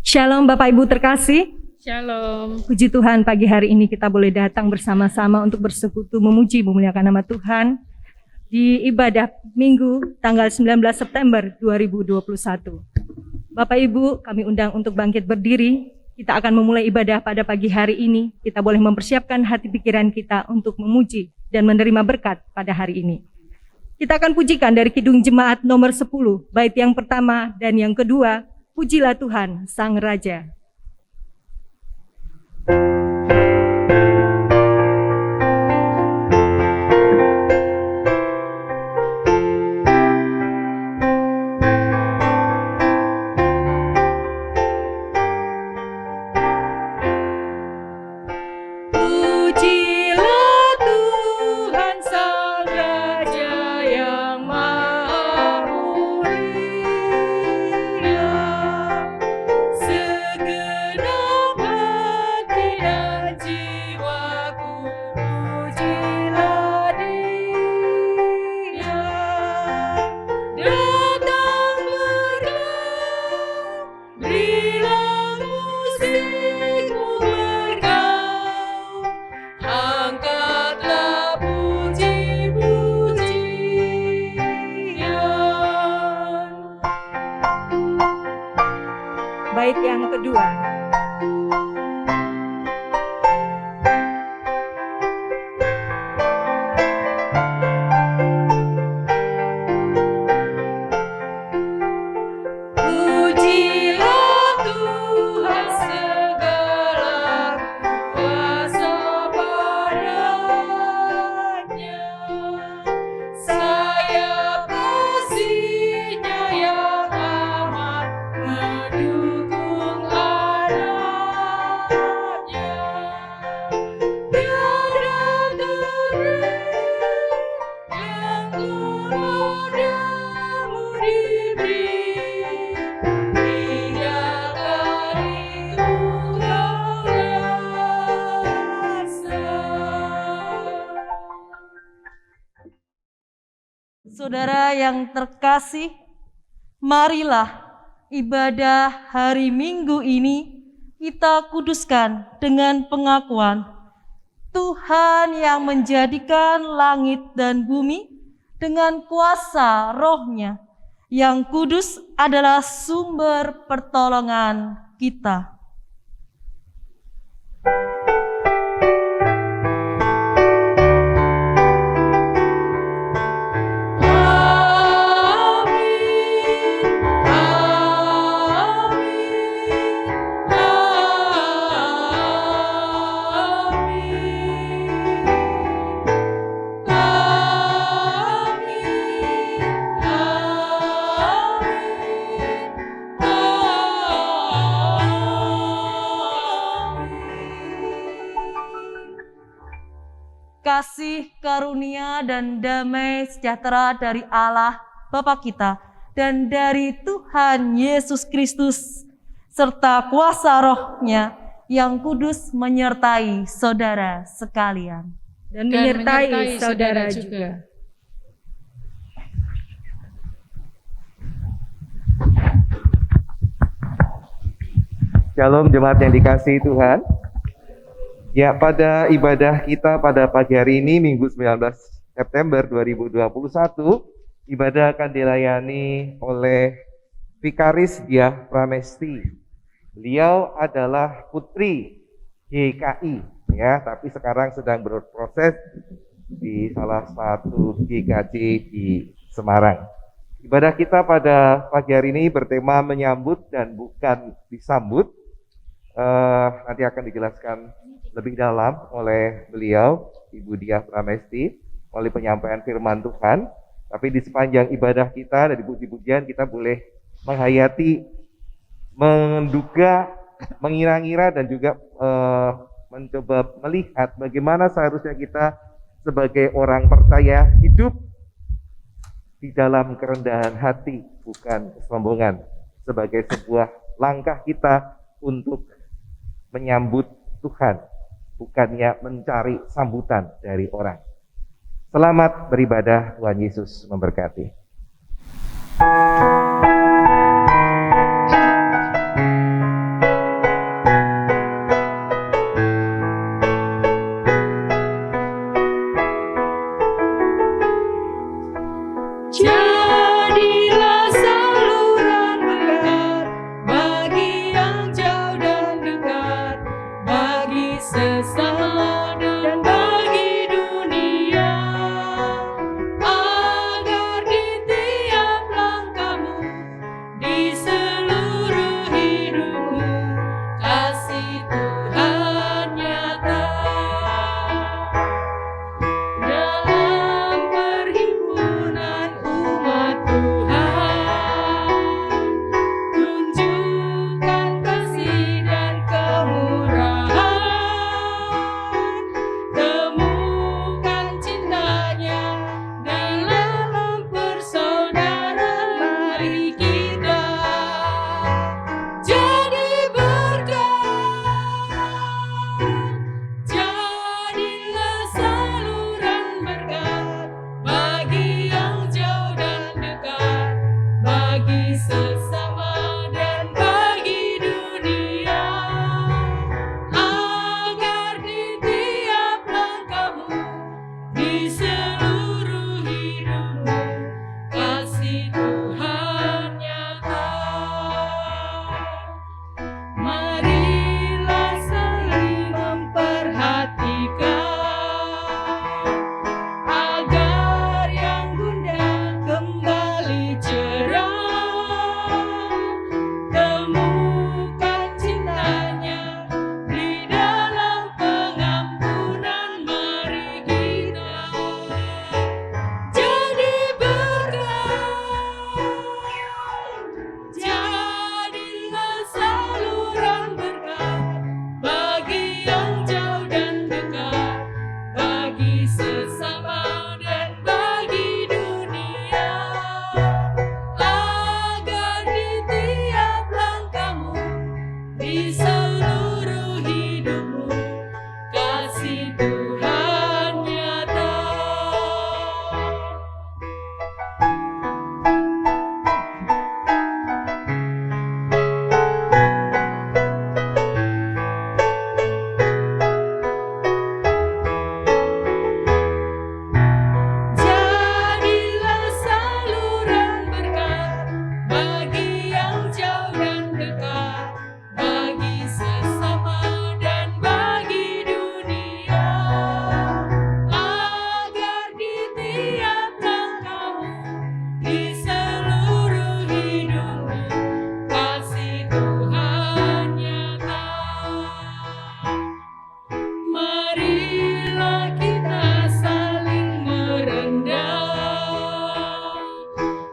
Shalom Bapak Ibu terkasih. Shalom. Puji Tuhan, pagi hari ini kita boleh datang bersama-sama untuk bersekutu memuji memuliakan nama Tuhan di ibadah Minggu tanggal 19 September 2021. Bapak Ibu, kami undang untuk bangkit berdiri. Kita akan memulai ibadah pada pagi hari ini. Kita boleh mempersiapkan hati pikiran kita untuk memuji dan menerima berkat pada hari ini. Kita akan pujikan dari Kidung Jemaat nomor 10, bait yang pertama dan yang kedua, Pujilah Tuhan Sang Raja. Bait yang kedua. Saudara yang terkasih, marilah ibadah hari Minggu ini kita kuduskan dengan pengakuan Tuhan yang menjadikan langit dan bumi dengan kuasa Roh-Nya yang kudus adalah sumber pertolongan kita. Kasih, karunia, dan damai sejahtera dari Allah Bapa kita dan dari Tuhan Yesus Kristus serta kuasa Roh-Nya yang kudus menyertai saudara sekalian dan menyertai saudara juga. Shalom jemaat yang dikasihi Tuhan. Ya, pada ibadah kita pada pagi hari ini, Minggu 19 September 2021, ibadah akan dilayani oleh Vikaris Diah Pramesti. Beliau adalah putri GKI, ya, tapi sekarang sedang berproses di salah satu GKJ di Semarang. Ibadah kita pada pagi hari ini bertema menyambut dan bukan disambut. Nanti akan dijelaskan lebih dalam oleh beliau, Ibu Diah Pramesti, oleh penyampaian firman Tuhan. Tapi di sepanjang ibadah kita dari puji-pujian kita boleh menghayati, menduga, mengira-ngira dan juga mencoba melihat bagaimana seharusnya kita sebagai orang percaya hidup di dalam kerendahan hati, bukan kesombongan, sebagai sebuah langkah kita untuk menyambut Tuhan, bukannya mencari sambutan dari orang. Selamat beribadah, Tuhan Yesus memberkati. agar yang gundah kembali cerah. Temukan cintanya di dalam pengampunan, mari kita jadi berkat. Jadilah saluran berkat bagi yang jauh dan dekat, bagi sesama dan bagi dunia, agar di tiap langkahmu, di seluruh hidupmu, kasih Tuhan nyata. Jadilah saluran berkat bagi yang jauh dan dekat, bagi sesama dan bagi dunia, agar di tiap langkahmu, di seluruh hidupmu, kasih Tuhan nyata. Marilah kita saling merendah,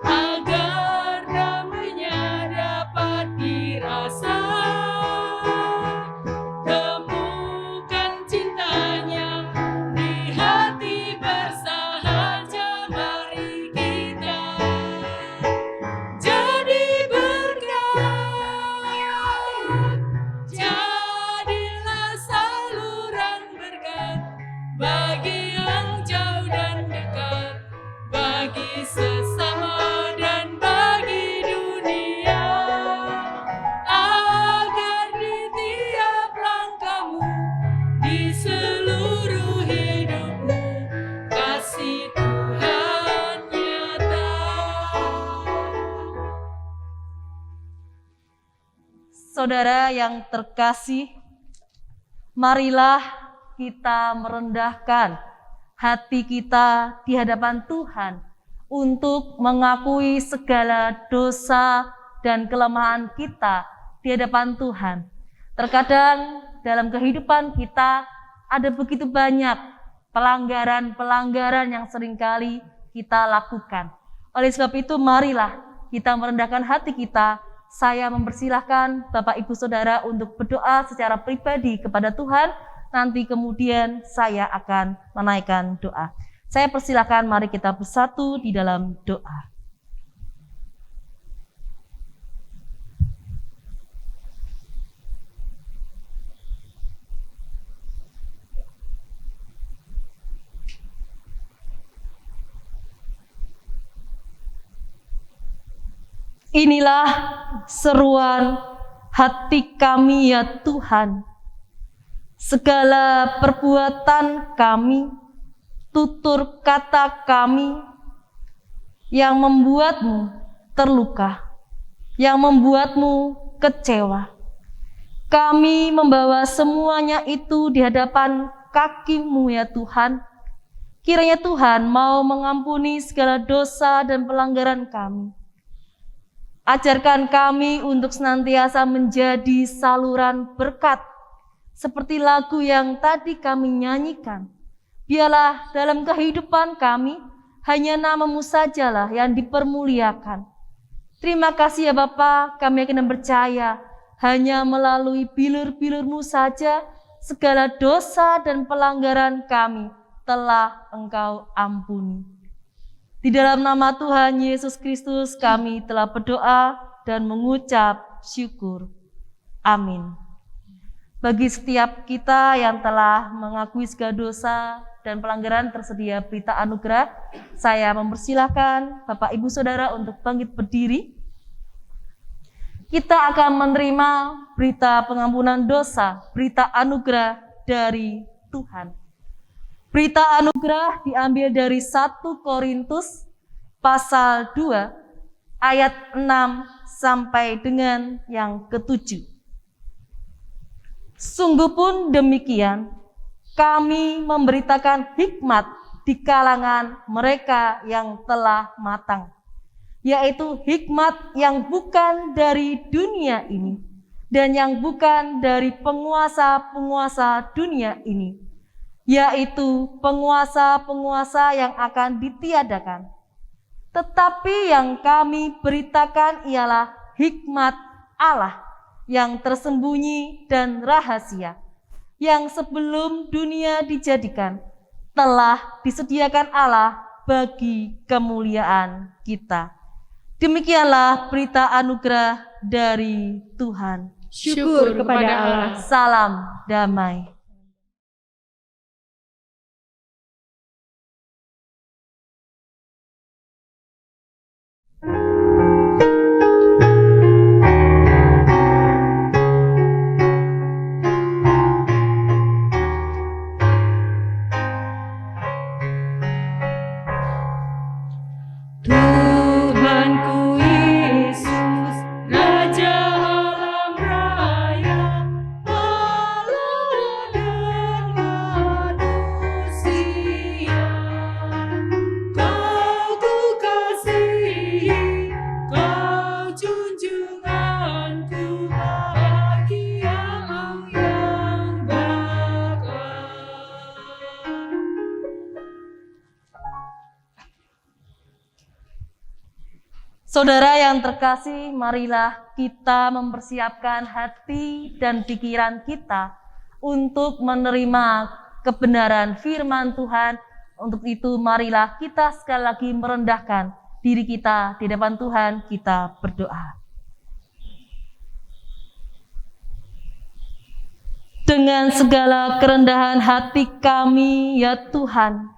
agar damainya dapat dirasa. Temukan cintanya di hati bersahaja, mari kita jadi berkat. Jadilah saluran berkat bagi yang jauh dan dekat, bagi sesama dan bagi dunia, agar di tiap langkahmu, di seluruh hidupmu, kasih Tuhan nyata. Saudara yang terkasih, marilah kita merendahkan hati kita di hadapan Tuhan untuk mengakui segala dosa dan kelemahan kita di hadapan Tuhan. Terkadang dalam kehidupan kita ada begitu banyak pelanggaran-pelanggaran yang seringkali kita lakukan. Oleh sebab itu, marilah kita merendahkan hati kita. Saya mempersilahkan Bapak Ibu Saudara untuk berdoa secara pribadi kepada Tuhan. Nanti kemudian saya akan menaikkan doa. Saya persilahkan, mari kita bersatu di dalam doa. Inilah seruan hati kami ya Tuhan. Segala perbuatan kami, tutur kata kami yang membuatmu terluka, yang membuatmu kecewa. Kami membawa semuanya itu di hadapan kaki-Mu ya Tuhan. Kiranya Tuhan mau mengampuni segala dosa dan pelanggaran kami. Ajarkan kami untuk senantiasa menjadi saluran berkat, seperti lagu yang tadi kami nyanyikan. Biarlah dalam kehidupan kami, hanya nama-Mu sajalah yang dipermuliakan. Terima kasih ya Bapa, kami akan percaya, hanya melalui bilur-bilur-Mu saja, segala dosa dan pelanggaran kami telah Engkau ampuni. Di dalam nama Tuhan Yesus Kristus kami telah berdoa dan mengucap syukur. Amin. Bagi setiap kita yang telah mengakui segala dosa dan pelanggaran, tersedia berita anugerah. Saya mempersilahkan Bapak Ibu Saudara untuk bangkit berdiri. Kita akan menerima berita pengampunan dosa, berita anugerah dari Tuhan. Berita anugerah diambil dari 1 Korintus pasal 2 ayat 6 sampai dengan yang ke-7. Sungguh pun demikian, kami memberitakan hikmat di kalangan mereka yang telah matang, yaitu hikmat yang bukan dari dunia ini dan yang bukan dari penguasa-penguasa dunia ini, yaitu penguasa-penguasa yang akan ditiadakan. Tetapi yang kami beritakan ialah hikmat Allah yang tersembunyi dan rahasia, yang sebelum dunia dijadikan telah disediakan Allah bagi kemuliaan kita. Demikianlah berita anugerah dari Tuhan. Syukur kepada Allah. Salam damai. Tuhanku Yesus, Raja alam raya, Allah dan manusia. Kau ku kasihi, Kau junjunganku, bahagia yang bakal. Saudara yang terkasih, marilah kita mempersiapkan hati dan pikiran kita untuk menerima kebenaran firman Tuhan. Untuk itu marilah kita sekali lagi merendahkan diri kita di depan Tuhan, kita berdoa. Dengan segala kerendahan hati kami, ya Tuhan,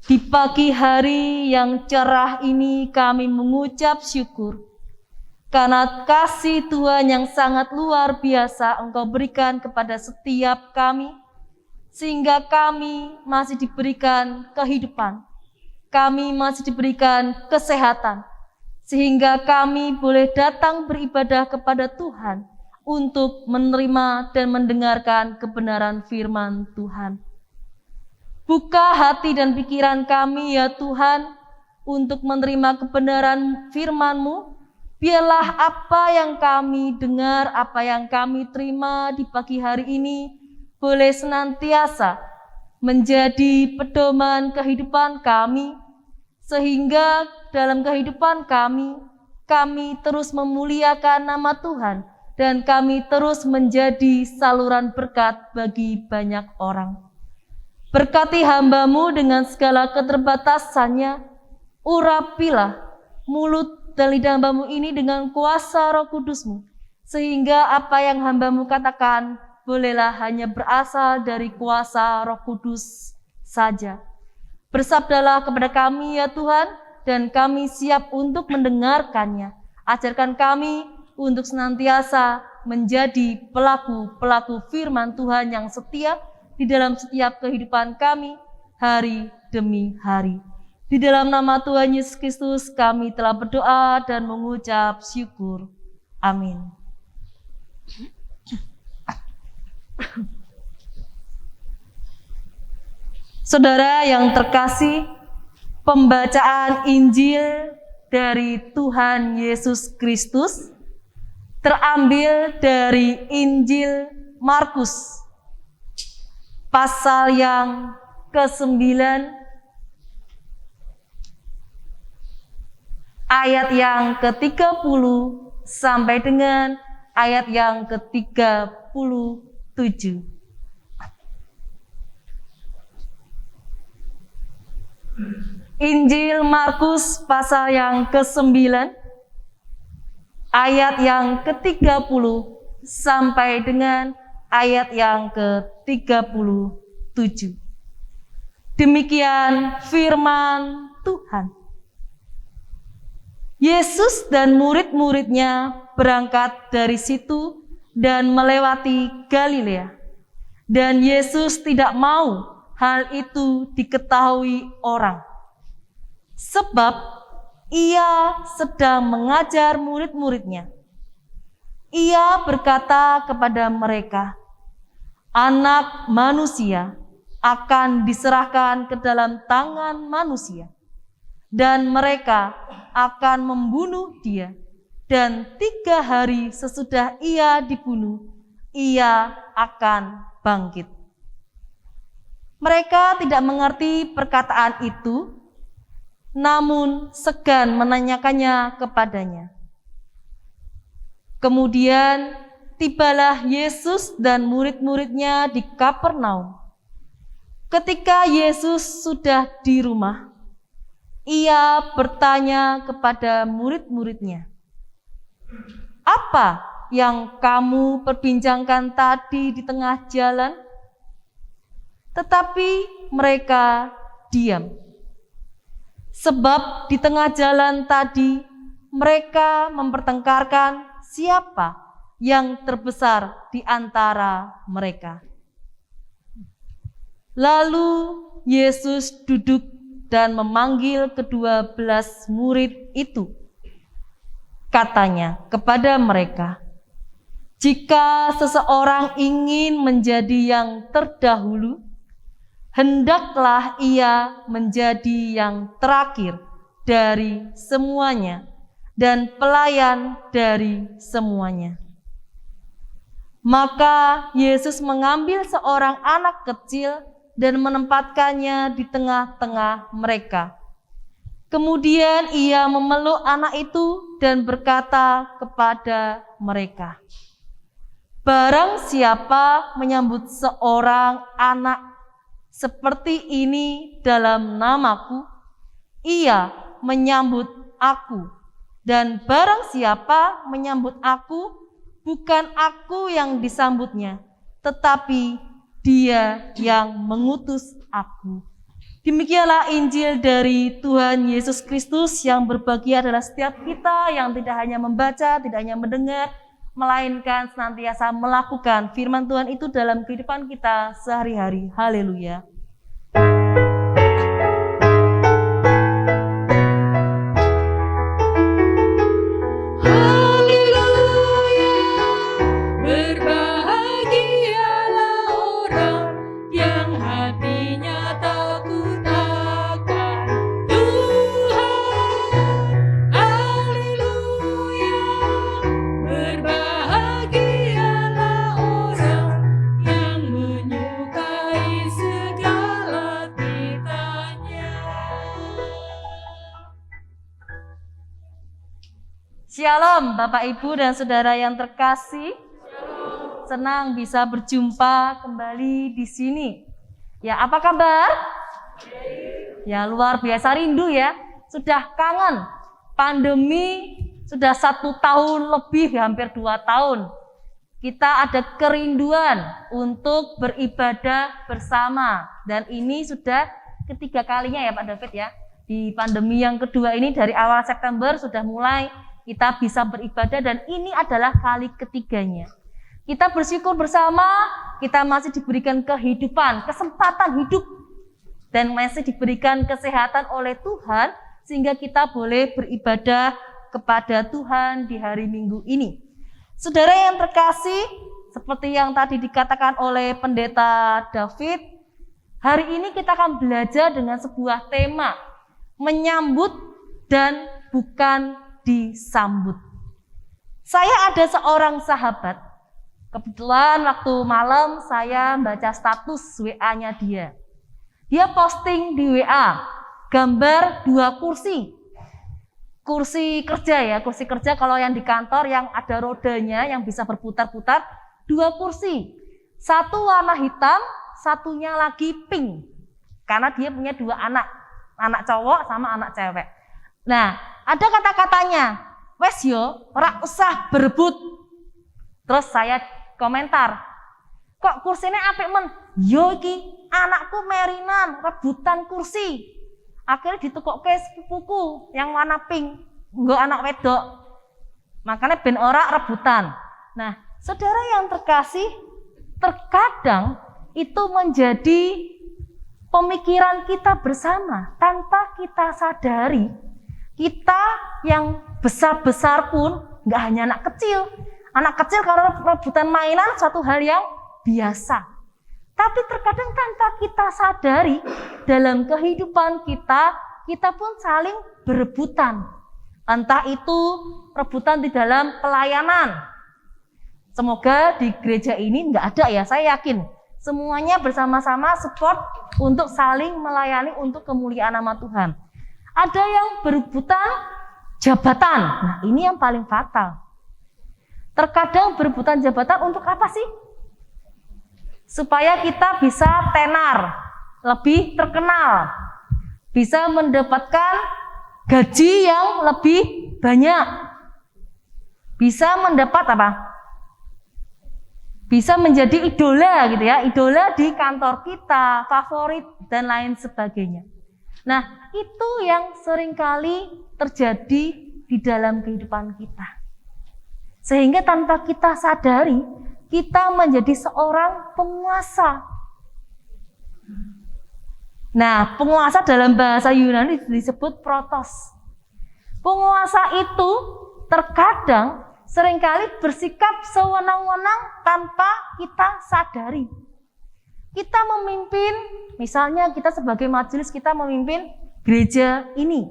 di pagi hari yang cerah ini kami mengucap syukur karena kasih Tuhan yang sangat luar biasa Engkau berikan kepada setiap kami, sehingga kami masih diberikan kehidupan, kami masih diberikan kesehatan, sehingga kami boleh datang beribadah kepada Tuhan untuk menerima dan mendengarkan kebenaran firman Tuhan. Buka hati dan pikiran kami ya Tuhan untuk menerima kebenaran firman-Mu. Biarlah apa yang kami dengar, apa yang kami terima di pagi hari ini boleh senantiasa menjadi pedoman kehidupan kami, sehingga dalam kehidupan kami terus memuliakan nama Tuhan dan kami terus menjadi saluran berkat bagi banyak orang. Berkati hamba-Mu dengan segala keterbatasannya, urapilah mulut dan lidah hamba-Mu ini dengan kuasa Roh Kudus-Mu, sehingga apa yang hamba-Mu katakan bolehlah hanya berasal dari kuasa Roh Kudus saja. Bersabdalah kepada kami ya Tuhan, dan kami siap untuk mendengarkannya. Ajarkan kami untuk senantiasa menjadi pelaku-pelaku firman Tuhan yang setia di dalam setiap kehidupan kami, hari demi hari. Di dalam nama Tuhan Yesus Kristus kami telah berdoa dan mengucap syukur. Amin. Saudara yang terkasih, pembacaan Injil dari Tuhan Yesus Kristus terambil dari Injil Markus pasal yang ke-9 ayat yang ke-30 sampai dengan ayat yang ke-37. Injil Markus pasal yang ke-9 ayat yang ke-30 sampai dengan ayat yang ke-37. Demikian firman Tuhan. Yesus dan murid-muridnya berangkat dari situ dan melewati Galilea. Dan Yesus tidak mau hal itu diketahui orang, sebab ia sedang mengajar murid-muridnya. Ia berkata kepada mereka, Anak manusia akan diserahkan ke dalam tangan manusia, dan mereka akan membunuh dia. Dan 3 hari sesudah ia dibunuh, ia akan bangkit. Mereka tidak mengerti perkataan itu, namun segan menanyakannya kepadanya. Kemudian tibalah Yesus dan murid-muridnya di Kapernaum. Ketika Yesus sudah di rumah, ia bertanya kepada murid-muridnya, "Apa yang kamu perbincangkan tadi di tengah jalan?" Tetapi mereka diam. Sebab di tengah jalan tadi mereka mempertengkarkan siapa yang terbesar di antara mereka. Lalu Yesus duduk dan memanggil ke-12 murid itu. Katanya kepada mereka, "Jika seseorang ingin menjadi yang terdahulu, hendaklah ia menjadi yang terakhir dari semuanya dan pelayan dari semuanya." Maka Yesus mengambil seorang anak kecil dan menempatkannya di tengah-tengah mereka. Kemudian ia memeluk anak itu dan berkata kepada mereka, "Barang siapa menyambut seorang anak seperti ini dalam namaku, ia menyambut aku. Dan barang siapa menyambut aku, bukan aku yang disambutnya, tetapi Dia yang mengutus aku." Demikianlah Injil dari Tuhan Yesus Kristus. Yang berbahagia adalah setiap kita yang tidak hanya membaca, tidak hanya mendengar, melainkan senantiasa melakukan firman Tuhan itu dalam kehidupan kita sehari-hari. Haleluya. Haleluya, berbahagialah orang yang hatinya takut akan Tuhan. Haleluya, berbahagialah orang yang menyukai segala titanya. Shalom Bapak Ibu dan Saudara yang terkasih. Senang bisa berjumpa kembali di sini. Ya, apa kabar? Ya, luar biasa rindu ya. Sudah kangen. Pandemi sudah 1 tahun lebih, hampir 2 tahun. Kita ada kerinduan untuk beribadah bersama. Dan ini sudah ketiga kalinya ya Pak David ya. Di pandemi yang kedua ini dari awal September sudah mulai kita bisa beribadah dan ini adalah kali ketiganya. Kita bersyukur bersama, kita masih diberikan kehidupan, kesempatan hidup, dan masih diberikan kesehatan oleh Tuhan, sehingga kita boleh beribadah kepada Tuhan di hari Minggu ini. Saudara yang terkasih, seperti yang tadi dikatakan oleh Pendeta David, hari ini kita akan belajar dengan sebuah tema, menyambut dan bukan disambut. Saya ada seorang sahabat, kebetulan waktu malam saya baca status WA-nya dia. Dia posting di WA gambar 2 kursi. Kursi kerja ya, kursi kerja kalau yang di kantor yang ada rodanya yang bisa berputar-putar, 2 kursi. Satu warna hitam, satunya lagi pink. Karena dia punya 2 anak, anak cowok sama anak cewek. Nah, ada kata-katanya, "Wes yo, ora usah berebut." Terus saya komentar, "Kok kursinya apik men?" "Yo iki anakku merinan rebutan kursi." Akhirnya ditukokke sepupuku yang warna pink, nggo anak wedok. Makanya ben ora rebutan. Nah, saudara yang terkasih, terkadang itu menjadi pemikiran kita bersama tanpa kita sadari. Kita yang besar-besar pun, nggak hanya anak kecil. Anak kecil kalau rebutan mainan suatu hal yang biasa. Tapi terkadang tanpa kita sadari, dalam kehidupan kita, kita pun saling berebutan. Entah itu rebutan di dalam pelayanan. Semoga di gereja ini nggak ada ya, saya yakin. Semuanya bersama-sama support untuk saling melayani untuk kemuliaan nama Tuhan. Ada yang berebutan jabatan. Nah, ini yang paling fatal. Terkadang berebutan jabatan untuk apa sih? Supaya kita bisa tenar, lebih terkenal, bisa mendapatkan gaji yang lebih banyak, bisa mendapat apa? Bisa menjadi idola gitu ya, idola di kantor kita, favorit dan lain sebagainya. Nah, itu yang seringkali terjadi di dalam kehidupan kita. Sehingga tanpa kita sadari, kita menjadi seorang penguasa. Nah, penguasa dalam bahasa Yunani disebut protos. Penguasa itu terkadang seringkali bersikap sewenang-wenang tanpa kita sadari. Kita memimpin, misalnya kita sebagai majelis, kita memimpin gereja ini.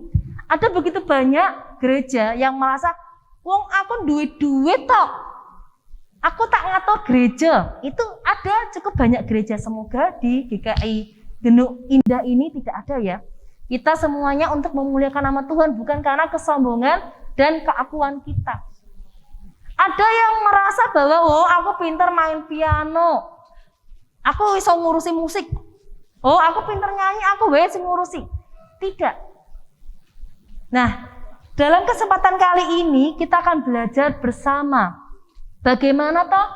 Ada begitu banyak gereja yang merasa, wong aku duit-duit tok, aku tak ngatur gereja. Itu ada cukup banyak gereja. Semoga di GKI Genuk Indah ini tidak ada ya. Kita semuanya untuk memuliakan nama Tuhan, bukan karena kesombongan dan keakuan kita. Ada yang merasa bahwa, oh aku pintar main piano, aku bisa ngurusi musik. Oh aku pintar nyanyi, aku bisa ngurusi. Tidak. Nah, dalam kesempatan kali ini kita akan belajar bersama bagaimana toh,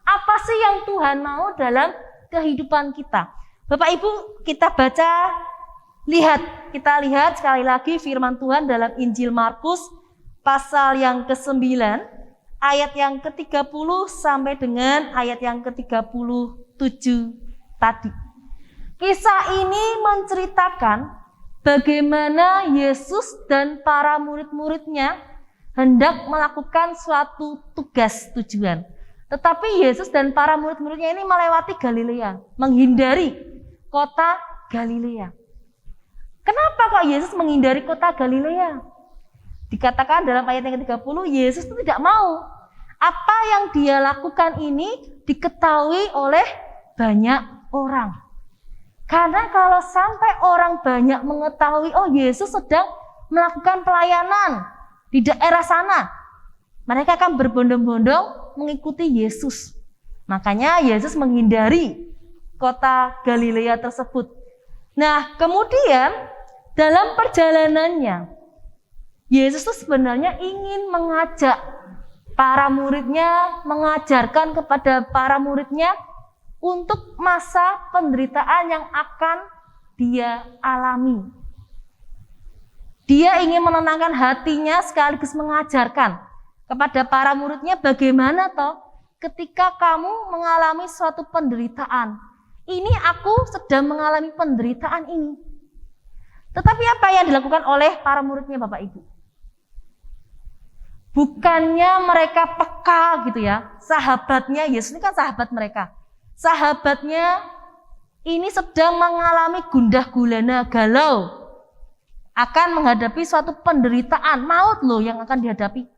apa sih yang Tuhan mau dalam kehidupan kita. Bapak Ibu, kita baca, kita lihat sekali lagi firman Tuhan dalam Injil Markus pasal yang ke-9, ayat yang ke-30 sampai dengan ayat yang ke-37 tadi. Kisah ini menceritakan bagaimana Yesus dan para murid-muridnya hendak melakukan suatu tugas tujuan. Tetapi Yesus dan para murid-muridnya ini melewati Galilea, menghindari kota Galilea. Kenapa kok Yesus menghindari kota Galilea? Dikatakan dalam ayat yang ke-30, Yesus itu tidak mau apa yang dia lakukan ini diketahui oleh banyak orang. Karena kalau sampai orang banyak mengetahui, oh Yesus sedang melakukan pelayanan di daerah sana, mereka akan berbondong-bondong mengikuti Yesus. Makanya Yesus menghindari kota Galilea tersebut. Nah, kemudian dalam perjalanannya, Yesus itu sebenarnya ingin mengajak para muridnya, mengajarkan kepada para muridnya untuk masa penderitaan yang akan dia alami. Dia ingin menenangkan hatinya sekaligus mengajarkan kepada para muridnya bagaimana toh ketika kamu mengalami suatu penderitaan. Ini aku sedang mengalami penderitaan ini. Tetapi apa yang dilakukan oleh para muridnya Bapak Ibu? Bukannya mereka peka gitu ya. Sahabatnya, Yesus ini kan sahabat mereka. Sahabatnya ini sedang mengalami gundah gulana, galau. Akan menghadapi suatu penderitaan, maut loh yang akan dihadapi.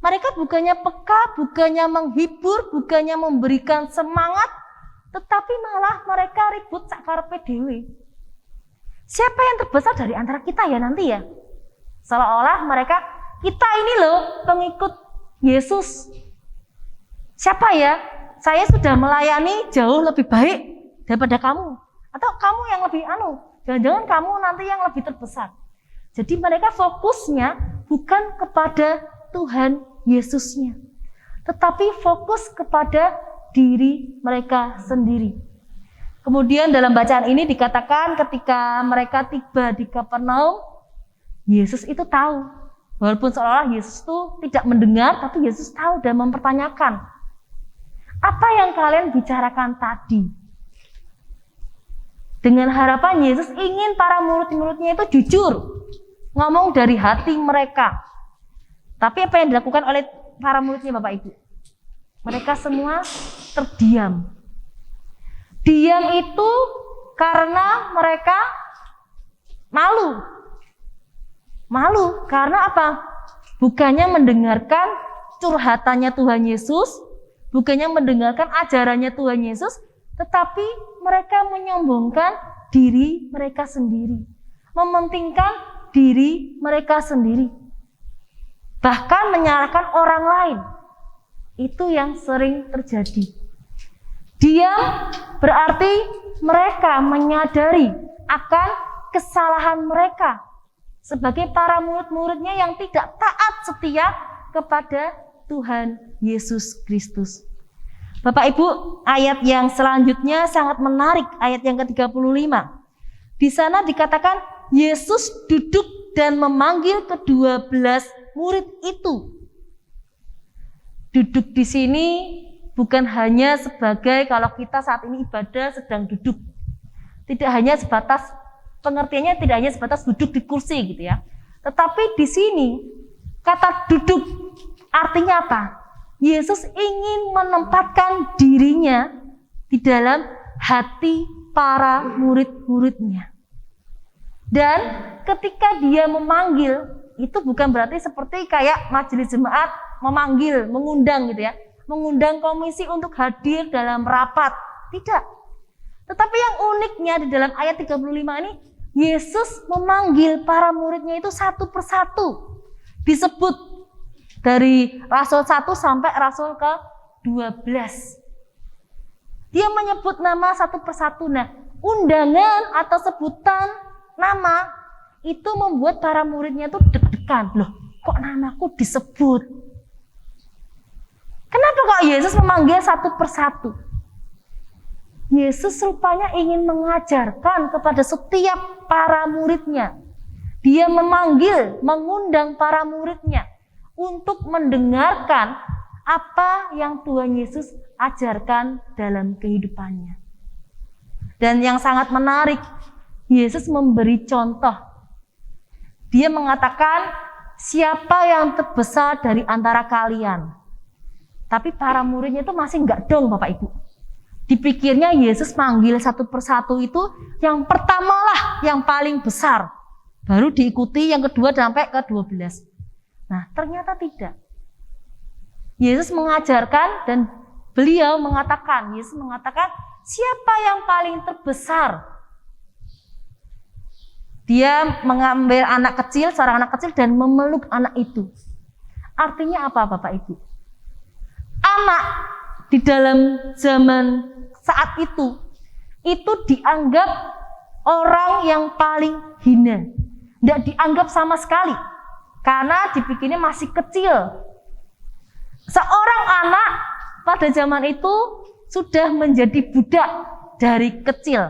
Mereka bukannya peka, bukannya menghibur, bukannya memberikan semangat, tetapi malah mereka ribut sakarepe dhewe. Siapa yang terbesar dari antara kita ya nanti ya? Seolah-olah mereka, kita ini loh pengikut Yesus. Siapa ya? Saya sudah melayani jauh lebih baik daripada kamu. Atau kamu yang lebih jangan-jangan kamu nanti yang lebih terbesar. Jadi mereka fokusnya bukan kepada Tuhan Yesusnya, tetapi fokus kepada diri mereka sendiri. Kemudian dalam bacaan ini dikatakan ketika mereka tiba di Kapernaum, Yesus itu tahu. Walaupun seolah-olah Yesus itu tidak mendengar, tapi Yesus tahu dan mempertanyakan, apa yang kalian bicarakan tadi? Dengan harapan Yesus ingin para murid-muridnya itu jujur, ngomong dari hati mereka. Tapi apa yang dilakukan oleh para muridnya Bapak Ibu? Mereka semua terdiam. Diam itu karena mereka malu. Malu karena apa? Bukannya mendengarkan curhatannya Tuhan Yesus, bukannya mendengarkan ajarannya Tuhan Yesus, tetapi mereka menyombongkan diri mereka sendiri, mementingkan diri mereka sendiri, bahkan menyalahkan orang lain. Itu yang sering terjadi. Diam berarti mereka menyadari akan kesalahan mereka sebagai para murid-muridnya yang tidak taat setia kepada Tuhan Yesus Kristus. Bapak Ibu, ayat yang selanjutnya sangat menarik, ayat yang ke-35. Di sana dikatakan Yesus duduk dan memanggil ke-12 murid itu. Duduk di sini bukan hanya sebagai kalau kita saat ini ibadah sedang duduk. Tidak hanya sebatas, pengertiannya tidak hanya sebatas duduk di kursi gitu ya. Tetapi di sini kata duduk artinya apa? Yesus ingin menempatkan dirinya di dalam hati para murid-muridnya. Dan ketika dia memanggil, itu bukan berarti seperti kayak majelis jemaat memanggil, mengundang gitu ya. Mengundang komisi untuk hadir dalam rapat. Tidak. Tetapi yang uniknya di dalam ayat 35 ini, Yesus memanggil para muridnya itu satu persatu. Disebut dari Rasul 1 sampai Rasul ke-12. Dia menyebut nama satu persatu. Nah, undangan atau sebutan nama itu membuat para muridnya itu deg-degan. Loh, kok namaku disebut? Kenapa kok Yesus memanggil satu persatu? Yesus rupanya ingin mengajarkan kepada setiap para muridnya. Dia memanggil, mengundang para muridnya untuk mendengarkan apa yang Tuhan Yesus ajarkan dalam kehidupannya. Dan yang sangat menarik, Yesus memberi contoh. Dia mengatakan, siapa yang terbesar dari antara kalian? Tapi para muridnya itu masih enggak dong Bapak Ibu. Dipikirnya Yesus manggil satu persatu itu yang pertamalah yang paling besar. Baru diikuti yang kedua sampai ke-12. Nah, ternyata tidak. Yesus mengajarkan dan beliau mengatakan, Yesus mengatakan, siapa yang paling terbesar? Dia mengambil anak kecil, seorang anak kecil dan memeluk anak itu. Artinya apa Bapak Ibu? Anak di dalam zaman saat itu dianggap orang yang paling hina. Tidak dianggap sama sekali. Karena dipikirnya masih kecil. Seorang anak pada zaman itu sudah menjadi budak dari kecil.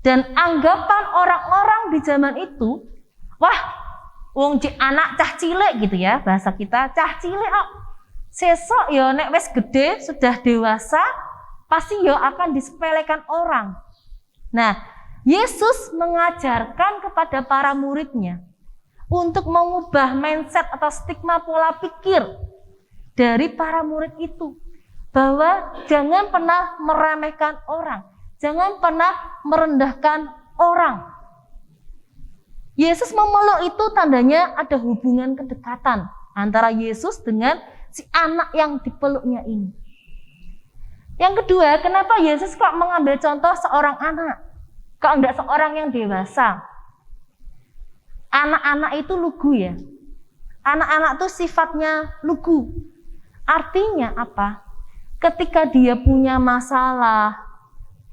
Dan anggapan orang-orang di zaman itu, wah, wong anak cah cilik gitu ya, bahasa kita, cah cilik kok. Sesok ya nek wis gede, sudah dewasa, pasti ya akan disepelekan orang. Nah, Yesus mengajarkan kepada para muridnya untuk mengubah mindset atau stigma pola pikir dari para murid itu. Bahwa jangan pernah meremehkan orang. Jangan pernah merendahkan orang. Yesus memeluk itu tandanya ada hubungan kedekatan antara Yesus dengan si anak yang dipeluknya ini. Yang kedua, kenapa Yesus kok mengambil contoh seorang anak? Kok enggak seorang yang dewasa? Anak-anak itu lugu ya. Anak-anak itu sifatnya lugu. Artinya apa? Ketika dia punya masalah,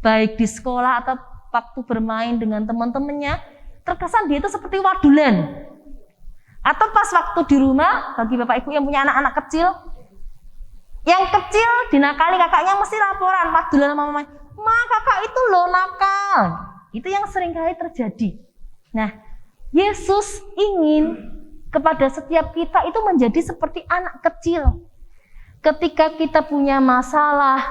baik di sekolah atau waktu bermain dengan teman-temannya, terkesan dia itu seperti wadulan. Atau pas waktu di rumah, bagi Bapak Ibu yang punya anak-anak kecil, yang kecil dinakali kakaknya mesti laporan, wadulan sama mamanya, "Ma, kakak itu loh nakal." Itu yang seringkali terjadi. Nah, Yesus ingin kepada setiap kita itu menjadi seperti anak kecil. Ketika kita punya masalah,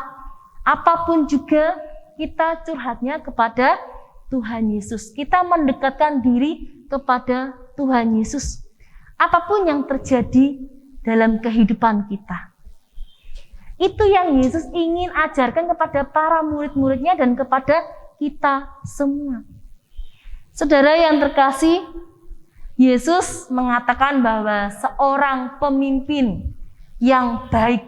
apapun juga, kita curhatnya kepada Tuhan Yesus. Kita mendekatkan diri kepada Tuhan Yesus. Apapun yang terjadi dalam kehidupan kita. Itu yang Yesus ingin ajarkan kepada para murid-muridnya dan kepada kita semua. Saudara yang terkasih, Yesus mengatakan bahwa seorang pemimpin yang baik,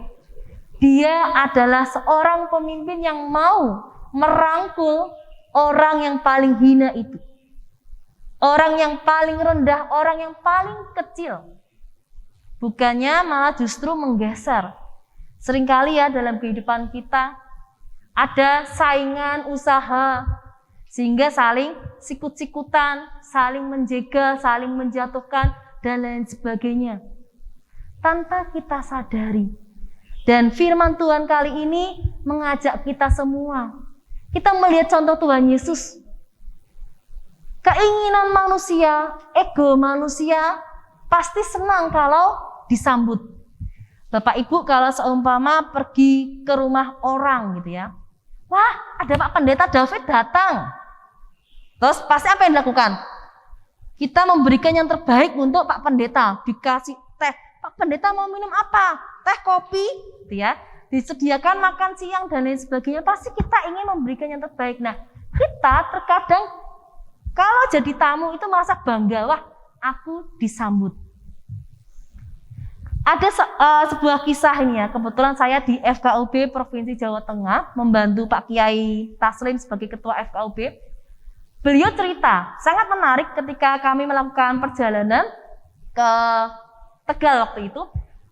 dia adalah seorang pemimpin yang mau merangkul orang yang paling hina itu. Orang yang paling rendah, orang yang paling kecil. Bukannya malah justru menggeser. Seringkali ya dalam kehidupan kita ada saingan usaha sehingga saling sikut-sikutan, saling menjegal, saling menjatuhkan dan lain sebagainya. Tanpa kita sadari. Dan firman Tuhan kali ini mengajak kita semua. Kita melihat contoh Tuhan Yesus. Keinginan manusia, ego manusia pasti senang kalau disambut. Bapak Ibu kalau seumpama pergi ke rumah orang gitu ya. Wah, ada Pak Pendeta David datang. Terus pasti apa yang dilakukan? Kita memberikan yang terbaik untuk Pak Pendeta. Dikasih teh. Pak Pendeta mau minum apa? Teh, kopi, gitu ya. Disediakan makan siang dan lain sebagainya. Pasti kita ingin memberikan yang terbaik. Nah, kita terkadang kalau jadi tamu itu merasa bangga, wah aku disambut. Ada sebuah kisah ini ya, kebetulan saya di FKUB Provinsi Jawa Tengah membantu Pak Kiai Taslim sebagai Ketua FKUB. Beliau cerita, sangat menarik ketika kami melakukan perjalanan ke Tegal waktu itu.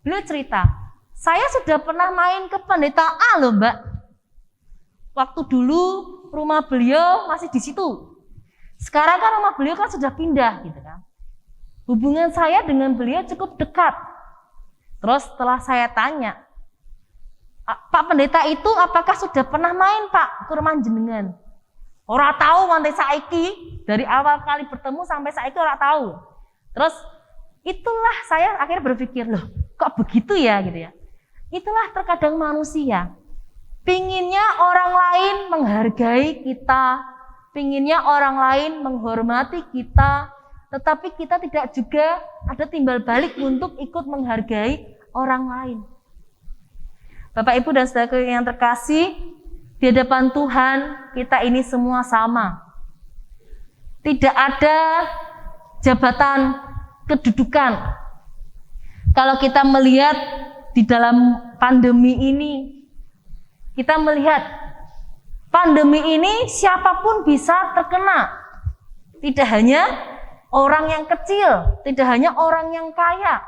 Beliau cerita, saya sudah pernah main ke Pendeta A loh Mbak. Waktu dulu rumah beliau masih di situ. Sekarang kan rumah beliau kan sudah pindah gitu kan. Hubungan saya dengan beliau cukup dekat. Terus setelah saya tanya, Pak Pendeta itu apakah sudah pernah main Pak ke rumah jenengan? Ora tahu nganti saiki, dari awal kali bertemu sampai saiki ora tahu. Terus itulah saya akhirnya berpikir, loh kok begitu ya gitu ya. Itulah terkadang manusia. Pinginnya orang lain menghargai kita, pinginnya orang lain menghormati kita, tetapi kita tidak juga ada timbal balik untuk ikut menghargai orang lain. Bapak Ibu dan saudara yang terkasih, di hadapan Tuhan kita ini semua sama. Tidak ada jabatan kedudukan. Kalau kita melihat di dalam pandemi ini, kita melihat pandemi ini siapapun bisa terkena. Tidak hanya orang yang kecil, tidak hanya orang yang kaya.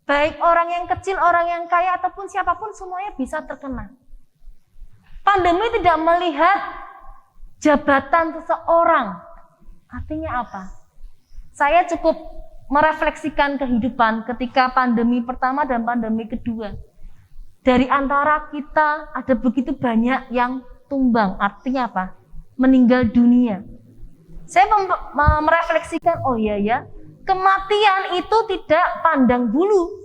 Baik orang yang kecil, orang yang kaya, ataupun siapapun semuanya bisa terkena. Pandemi tidak melihat jabatan seseorang. Artinya apa? Saya cukup merefleksikan kehidupan ketika pandemi pertama dan pandemi kedua. Dari antara kita ada begitu banyak yang tumbang. Artinya apa? Meninggal dunia. Saya merefleksikan, oh iya ya, kematian itu tidak pandang bulu.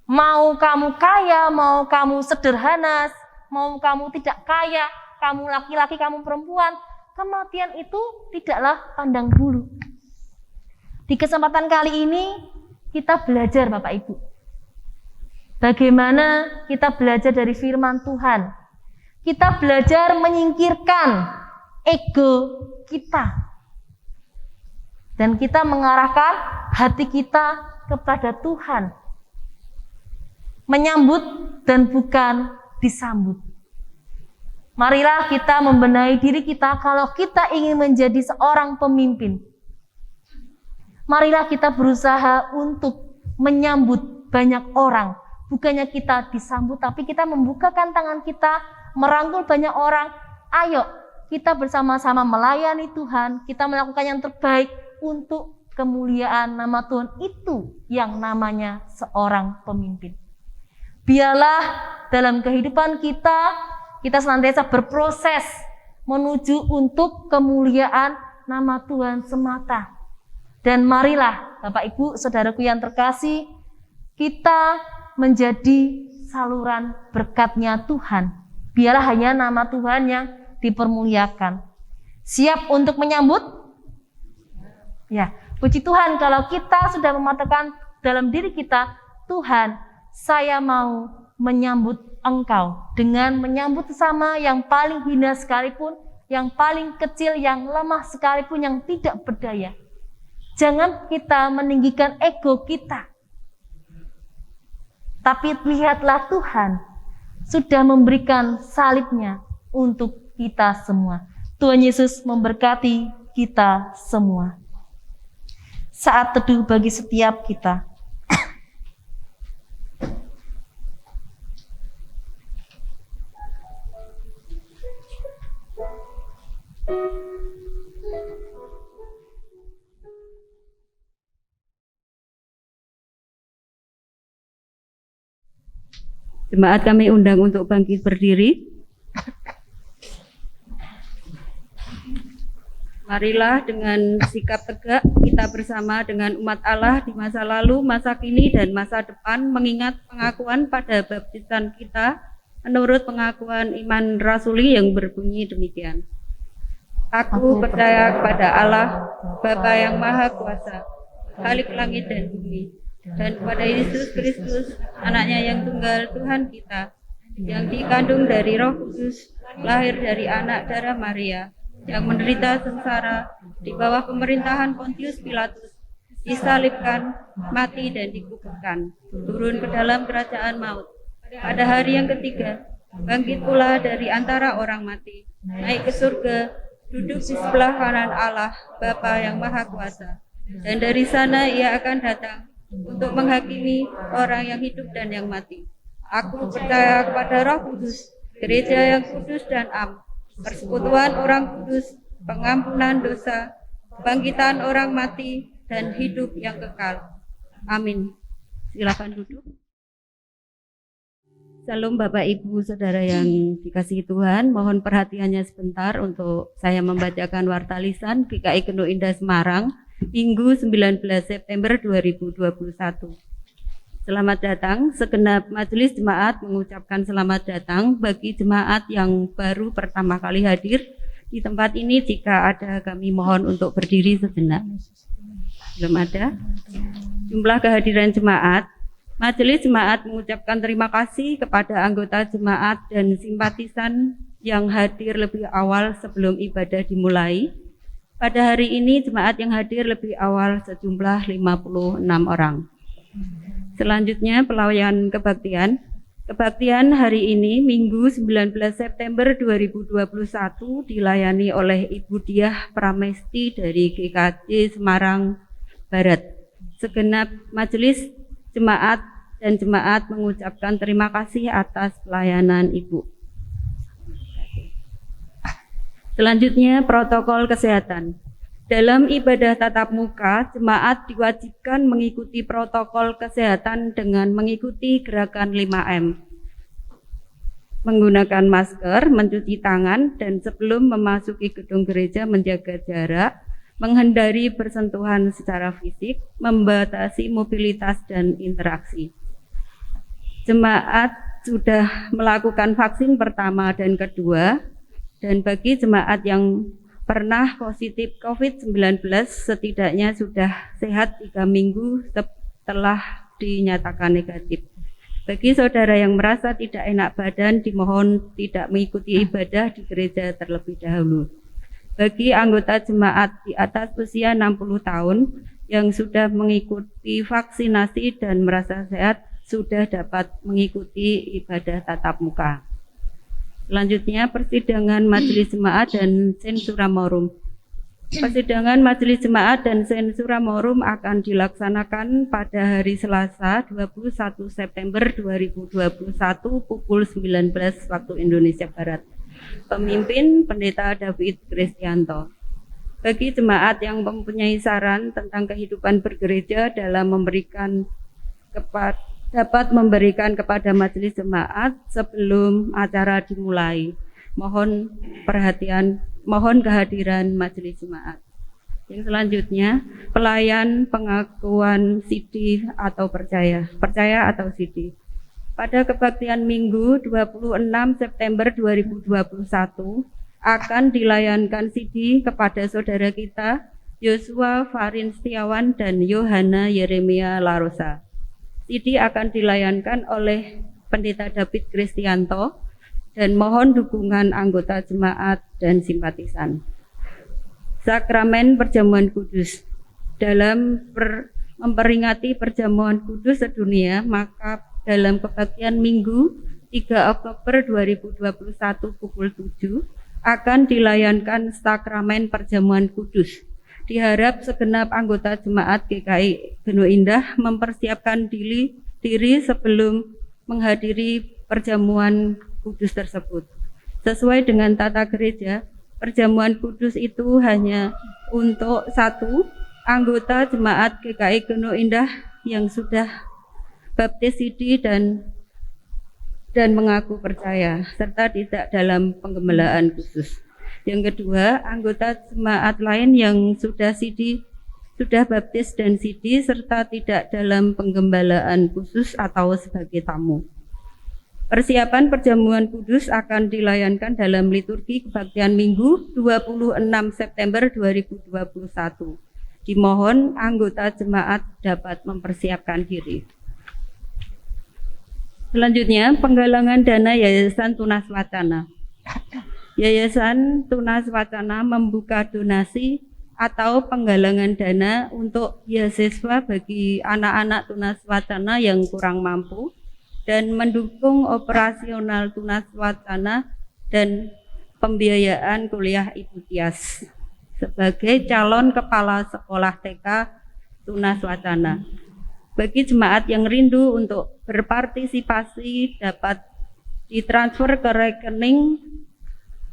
Mau kamu kaya, mau kamu sederhana, mau kamu tidak kaya, kamu laki-laki, kamu perempuan, kematian itu tidaklah pandang bulu. Di kesempatan kali ini kita belajar Bapak Ibu. Bagaimana kita belajar dari firman Tuhan. Kita belajar menyingkirkan ego kita. Dan kita mengarahkan hati kita kepada Tuhan. Menyambut dan bukan disambut. Marilah kita membenahi diri kita kalau kita ingin menjadi seorang pemimpin. Marilah kita berusaha untuk menyambut banyak orang. Bukannya kita disambut, tapi kita membukakan tangan kita, merangkul banyak orang. Ayo, kita bersama-sama melayani Tuhan, kita melakukan yang terbaik untuk kemuliaan nama Tuhan. Itu yang namanya seorang pemimpin. Biarlah dalam kehidupan kita senantiasa berproses menuju untuk kemuliaan nama Tuhan semata. Dan marilah Bapak Ibu, saudaraku yang terkasih, kita menjadi saluran berkatnya Tuhan. Biarlah hanya nama Tuhan yang dipermuliakan. Siap untuk menyambut? Ya, puji Tuhan kalau kita sudah mematakan dalam diri kita, Tuhan, saya mau menyambut Engkau dengan menyambut sesama yang paling hina sekalipun, yang paling kecil, yang lemah sekalipun, yang tidak berdaya. Jangan kita meninggikan ego kita. Tapi lihatlah Tuhan sudah memberikan salibnya untuk kita semua. Tuhan Yesus memberkati kita semua. Saat teduh bagi setiap kita. Jemaat kami undang untuk bangkit berdiri. Marilah dengan sikap tegak kita bersama dengan umat Allah di masa lalu, masa kini, dan masa depan mengingat pengakuan pada baptisan kita menurut pengakuan iman rasuli yang berbunyi demikian. Aku percaya kepada Allah, Bapa yang Maha Kuasa, Khalik langit dan bumi, dan kepada Yesus Kristus, anaknya yang tunggal Tuhan kita, yang dikandung dari Roh Kudus, lahir dari anak darah Maria, yang menderita sengsara di bawah pemerintahan Pontius Pilatus, disalibkan, mati dan dikuburkan, turun ke dalam kerajaan maut. Pada hari yang ketiga, bangkit pula dari antara orang mati, naik ke surga, duduk di sebelah kanan Allah, Bapa yang Maha Kuasa. Dan dari sana ia akan datang untuk menghakimi orang yang hidup dan yang mati. Aku percaya kepada Roh Kudus, gereja yang kudus dan am, persekutuan orang kudus, pengampunan dosa, kebangkitan orang mati, dan hidup yang kekal. Amin. Silakan duduk. Salam Bapak Ibu Saudara yang dikasihi Tuhan, mohon perhatiannya sebentar untuk saya membacakan warta lisan GKI Kenduk Indah Semarang, Minggu 19 September 2021. Selamat datang, segenap majelis jemaat mengucapkan selamat datang bagi jemaat yang baru pertama kali hadir di tempat ini. Jika ada, kami mohon untuk berdiri sejenak. Belum ada? Jumlah kehadiran jemaat. Majelis jemaat mengucapkan terima kasih kepada anggota jemaat dan simpatisan yang hadir lebih awal sebelum ibadah dimulai. Pada hari ini jemaat yang hadir lebih awal sejumlah 56 orang. Selanjutnya pelayan kebaktian. Kebaktian hari ini Minggu 19 September 2021 dilayani oleh Ibu Diah Pramesti dari GKJ Semarang Barat. Segenap majelis jemaat dan jemaat mengucapkan terima kasih atas pelayanan Ibu. Selanjutnya protokol kesehatan. Dalam ibadah tatap muka, jemaat diwajibkan mengikuti protokol kesehatan dengan mengikuti gerakan 5M. Menggunakan masker, mencuci tangan, dan sebelum memasuki gedung gereja menjaga jarak, menghindari bersentuhan secara fisik, membatasi mobilitas dan interaksi. Jemaat sudah melakukan vaksin pertama dan kedua, dan bagi jemaat yang pernah positif COVID-19 setidaknya sudah sehat 3 minggu setelah dinyatakan negatif. Bagi saudara yang merasa tidak enak badan, dimohon tidak mengikuti ibadah di gereja terlebih dahulu. Bagi anggota jemaat di atas usia 60 tahun yang sudah mengikuti vaksinasi dan merasa sehat, sudah dapat mengikuti ibadah tatap muka. Selanjutnya persidangan majelis jemaat dan sensuramorum. Persidangan majelis jemaat dan sensuramorum akan dilaksanakan pada hari Selasa 21 September 2021 pukul 19 waktu Indonesia Barat. Pemimpin Pendeta David Kristianto. Bagi jemaat yang mempunyai saran tentang kehidupan bergereja dalam dapat memberikan kepada majelis jemaat sebelum acara dimulai. Mohon kehadiran majelis jemaat. Yang selanjutnya, pelayan pengakuan CD atau percaya atau CD. Pada kebaktian Minggu 26 September 2021 akan dilayankan CD kepada saudara kita Yosua Farin Setiawan dan Yohana Yeremia Larosa. CD akan dilayankan oleh Pendeta David Kristianto, dan mohon dukungan anggota jemaat dan simpatisan. Sakramen Perjamuan Kudus. Dalam memperingati Perjamuan Kudus sedunia, maka dalam kebaktian Minggu 3 Oktober 2021 pukul 7 akan dilayankan Sakramen Perjamuan Kudus. Diharap segenap anggota jemaat GKI Geno Indah mempersiapkan diri sebelum menghadiri perjamuan kudus tersebut. Sesuai dengan tata gereja, perjamuan kudus itu hanya untuk satu anggota jemaat GKI Geno Indah yang sudah baptis sidi dan mengaku percaya, serta tidak dalam penggembalaan khusus. Yang kedua, anggota jemaat lain yang sudah baptis dan sidi serta tidak dalam penggembalaan khusus atau sebagai tamu. Persiapan perjamuan kudus akan dilayankan dalam liturgi kebaktian Minggu 26 September 2021. Dimohon anggota jemaat dapat mempersiapkan diri. Selanjutnya, penggalangan dana Yayasan Tunas Wacana. Yayasan Tunas Wacana membuka donasi atau penggalangan dana untuk beasiswa bagi anak-anak Tunas Wacana yang kurang mampu dan mendukung operasional Tunas Wacana dan pembiayaan kuliah Ibu Tias sebagai calon kepala sekolah TK Tunas Wacana. Bagi jemaat yang rindu untuk berpartisipasi dapat ditransfer ke rekening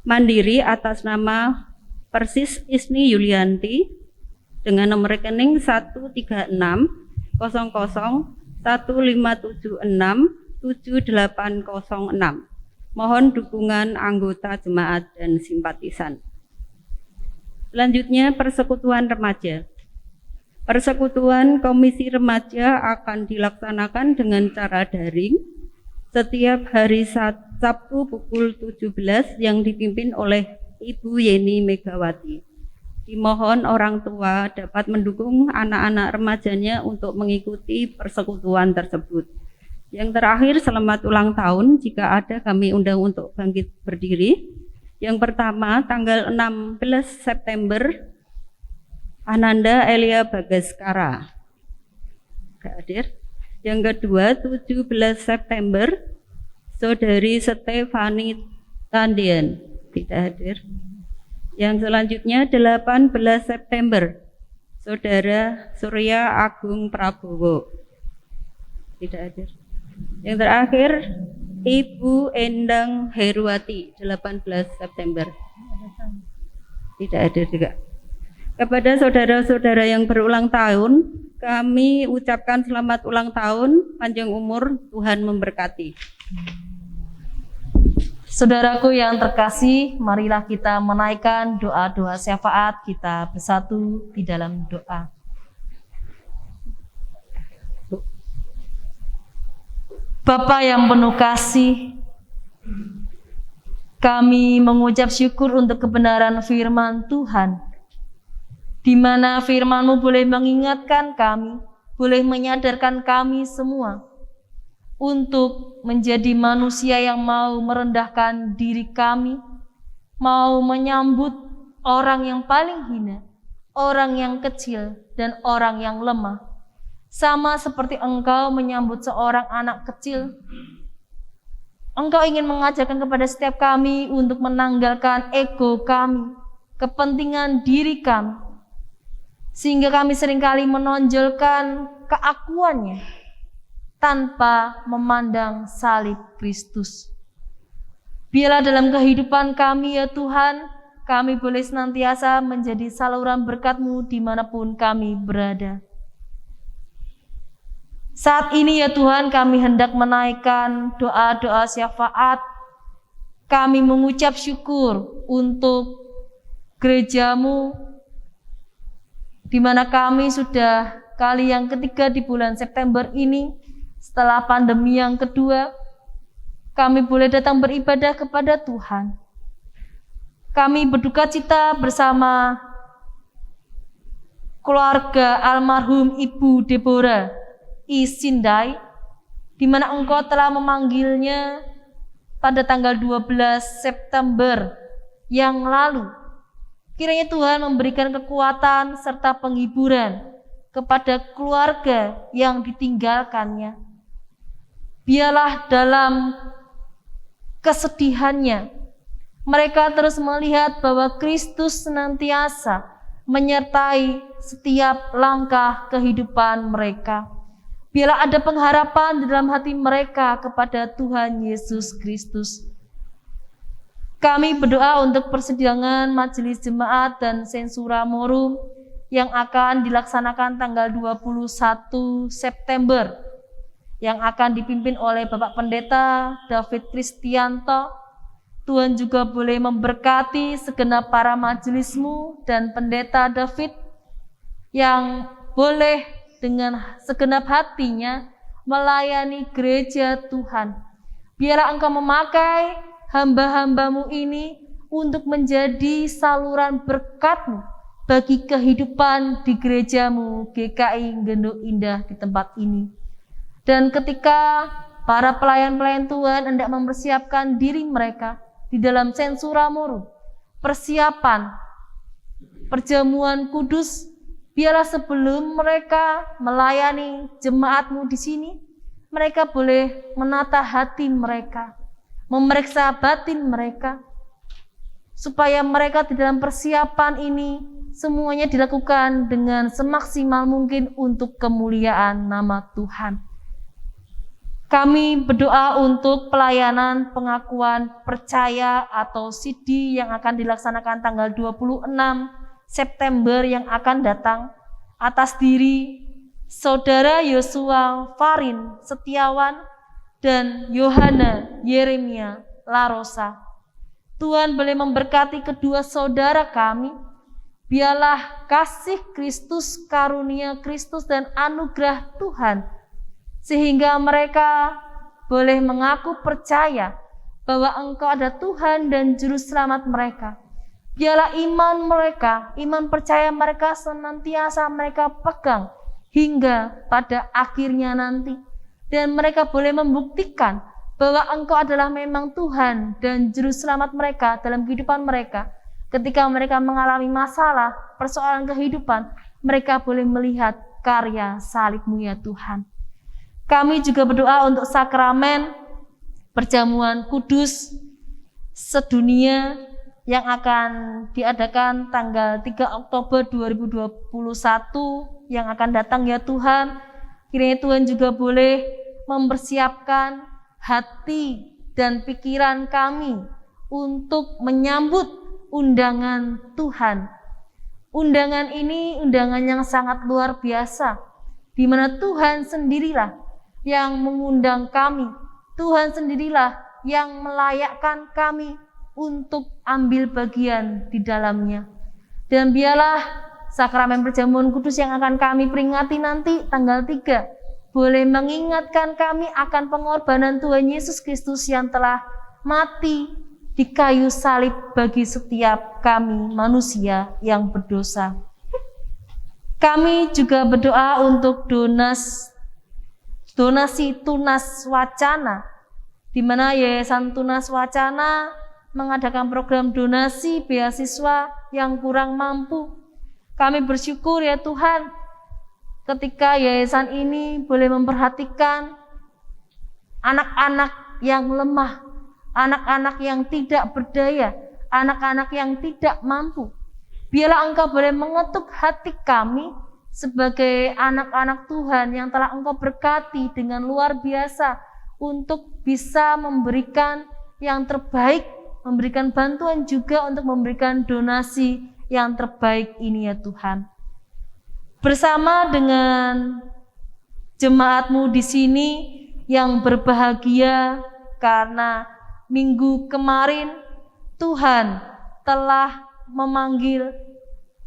mandiri atas nama Persis Isni Yulianti dengan nomor rekening 136 00 1576 7806. Mohon dukungan anggota jemaat dan simpatisan. Selanjutnya, persekutuan remaja. Persekutuan Komisi Remaja akan dilaksanakan dengan cara daring setiap hari Sabtu pukul 17 yang dipimpin oleh Ibu Yeni Megawati. Dimohon orang tua dapat mendukung anak-anak remajanya untuk mengikuti persekutuan tersebut. Yang terakhir, selamat ulang tahun jika ada kami undang untuk bangkit berdiri. Yang pertama, tanggal 16 September, Ananda Elia Bagaskara. Tidak hadir. Yang kedua, 17 September, Saudari Stefani Tandian. Tidak hadir. Yang selanjutnya 18 September, Saudara Surya Agung Prabowo. Tidak hadir. Yang terakhir, Ibu Endang Heruwati, 18 September. Tidak hadir juga. Kepada saudara-saudara yang berulang tahun, kami ucapkan selamat ulang tahun, panjang umur, Tuhan memberkati. Saudaraku yang terkasih, marilah kita menaikkan doa-doa syafaat kita bersatu di dalam doa. Bapa yang penuh kasih, kami mengucap syukur untuk kebenaran firman Tuhan, di mana firman-Mu boleh mengingatkan kami, boleh menyadarkan kami semua untuk menjadi manusia yang mau merendahkan diri kami, mau menyambut orang yang paling hina, orang yang kecil, dan orang yang lemah. Sama seperti Engkau menyambut seorang anak kecil, Engkau ingin mengajarkan kepada setiap kami untuk menanggalkan ego kami, kepentingan diri kami, sehingga kami seringkali menonjolkan keakuannya tanpa memandang salib Kristus. Biarlah dalam kehidupan kami ya Tuhan, kami boleh senantiasa menjadi saluran berkat-Mu dimanapun kami berada. Saat ini ya Tuhan, kami hendak menaikkan doa-doa syafaat. Kami mengucap syukur untuk gereja-Mu, di mana kami sudah kali yang ketiga di bulan September ini, setelah pandemi yang kedua, kami boleh datang beribadah kepada Tuhan. Kami berduka cita bersama keluarga almarhum Ibu Deborah Isindai di mana Engkau telah memanggilnya pada tanggal 12 September yang lalu. Kiranya Tuhan memberikan kekuatan serta penghiburan kepada keluarga yang ditinggalkannya. Biarlah dalam kesedihannya mereka terus melihat bahwa Kristus senantiasa menyertai setiap langkah kehidupan mereka. Biarlah ada pengharapan di dalam hati mereka kepada Tuhan Yesus Kristus. Kami berdoa untuk persidangan majelis jemaat dan sensura morum yang akan dilaksanakan tanggal 21 September yang akan dipimpin oleh Bapak Pendeta David Kristianto. Tuhan juga boleh memberkati segenap para majelismu dan Pendeta David yang boleh dengan segenap hatinya melayani gereja Tuhan. Biarlah Engkau memakai hamba-hambamu ini untuk menjadi saluran berkat-Mu bagi kehidupan di gerejamu GKI Genduk Indah di tempat ini. Dan ketika para pelayan-pelayan Tuhan hendak mempersiapkan diri mereka di dalam sensura morum, persiapan perjamuan kudus, biarlah sebelum mereka melayani jemaat-Mu di sini, mereka boleh menata hati mereka, memeriksa batin mereka, supaya mereka di dalam persiapan ini semuanya dilakukan dengan semaksimal mungkin untuk kemuliaan nama Tuhan. Kami berdoa untuk pelayanan pengakuan percaya atau CD yang akan dilaksanakan tanggal 26 September yang akan datang atas diri Saudara Yosua Farin Setiawan dan Yohana Yeremia Larosa. Tuhan boleh memberkati kedua saudara kami. Biarlah kasih Kristus, karunia Kristus dan anugerah Tuhan sehingga mereka boleh mengaku percaya bahwa Engkau ada Tuhan dan Juru Selamat mereka. Biarlah iman mereka, iman percaya mereka senantiasa mereka pegang hingga pada akhirnya nanti. Dan mereka boleh membuktikan bahwa Engkau adalah memang Tuhan dan Juru Selamat mereka dalam kehidupan mereka. Ketika mereka mengalami masalah, persoalan kehidupan, mereka boleh melihat karya salib-Mu ya Tuhan. Kami juga berdoa untuk sakramen perjamuan kudus sedunia yang akan diadakan tanggal 3 Oktober 2021 yang akan datang ya Tuhan. Kiranya Tuhan juga boleh mempersiapkan hati dan pikiran kami untuk menyambut undangan Tuhan. Undangan ini undangan yang sangat luar biasa, di mana Tuhan sendirilah yang mengundang kami. Tuhan sendirilah yang melayakkan kami untuk ambil bagian di dalamnya. Dan biarlah sakramen perjamuan kudus yang akan kami peringati nanti tanggal 3 boleh mengingatkan kami akan pengorbanan Tuhan Yesus Kristus yang telah mati di kayu salib bagi setiap kami manusia yang berdosa. Kami juga berdoa untuk donasi Tunas Wacana, di mana Yayasan Tunas Wacana mengadakan program donasi beasiswa yang kurang mampu. Kami bersyukur ya Tuhan, ketika yayasan ini boleh memperhatikan anak-anak yang lemah, anak-anak yang tidak berdaya, anak-anak yang tidak mampu. Biarlah Engkau boleh mengetuk hati kami sebagai anak-anak Tuhan yang telah Engkau berkati dengan luar biasa untuk bisa memberikan yang terbaik, memberikan bantuan juga untuk memberikan donasi yang terbaik ini ya Tuhan. Bersama dengan jemaat-Mu di sini yang berbahagia karena minggu kemarin Tuhan telah memanggil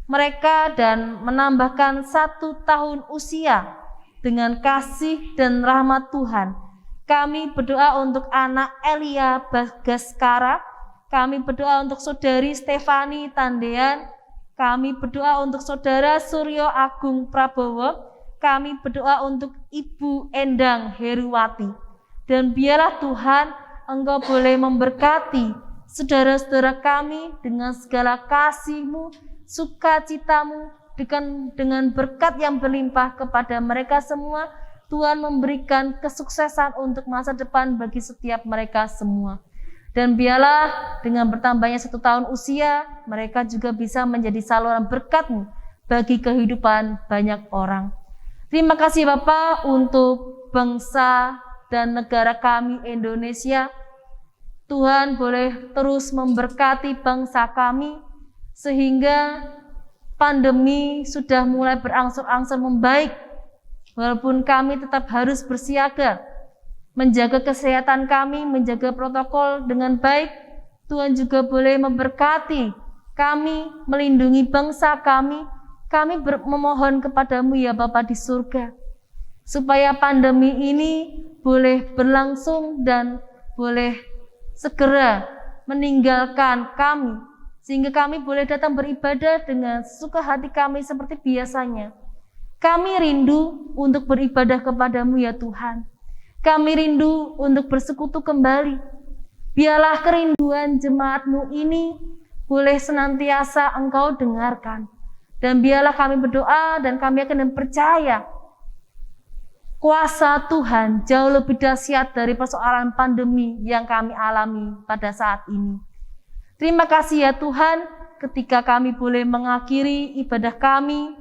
mereka dan menambahkan 1 tahun usia dengan kasih dan rahmat Tuhan. Kami berdoa untuk anak Elia Bagaskara, kami berdoa untuk saudari Stefani Tandean, kami berdoa untuk saudara Suryo Agung Prabowo, kami berdoa untuk Ibu Endang Heruwati. Dan biarlah Tuhan, Engkau boleh memberkati saudara-saudara kami dengan segala kasih-Mu, sukacita-Mu, dengan berkat yang berlimpah kepada mereka semua. Tuhan memberikan kesuksesan untuk masa depan bagi setiap mereka semua. Dan biarlah dengan bertambahnya 1 tahun usia, mereka juga bisa menjadi saluran berkat-Mu bagi kehidupan banyak orang. Terima kasih Bapa untuk bangsa dan negara kami Indonesia. Tuhan boleh terus memberkati bangsa kami sehingga pandemi sudah mulai berangsur-angsur membaik. Walaupun kami tetap harus bersiaga, menjaga kesehatan kami, menjaga protokol dengan baik, Tuhan juga boleh memberkati kami, melindungi bangsa kami. Kami memohon kepadamu ya Bapa di surga, supaya pandemi ini boleh berlangsung dan boleh segera meninggalkan kami, sehingga kami boleh datang beribadah dengan suka hati kami seperti biasanya. Kami rindu untuk beribadah kepadamu ya Tuhan. Kami rindu untuk bersekutu kembali. Biarlah kerinduan jemaat-Mu ini boleh senantiasa Engkau dengarkan. Dan biarlah kami berdoa dan kami akan percaya kuasa Tuhan jauh lebih dahsyat dari persoalan pandemi yang kami alami pada saat ini. Terima kasih ya Tuhan, ketika kami boleh mengakhiri ibadah kami,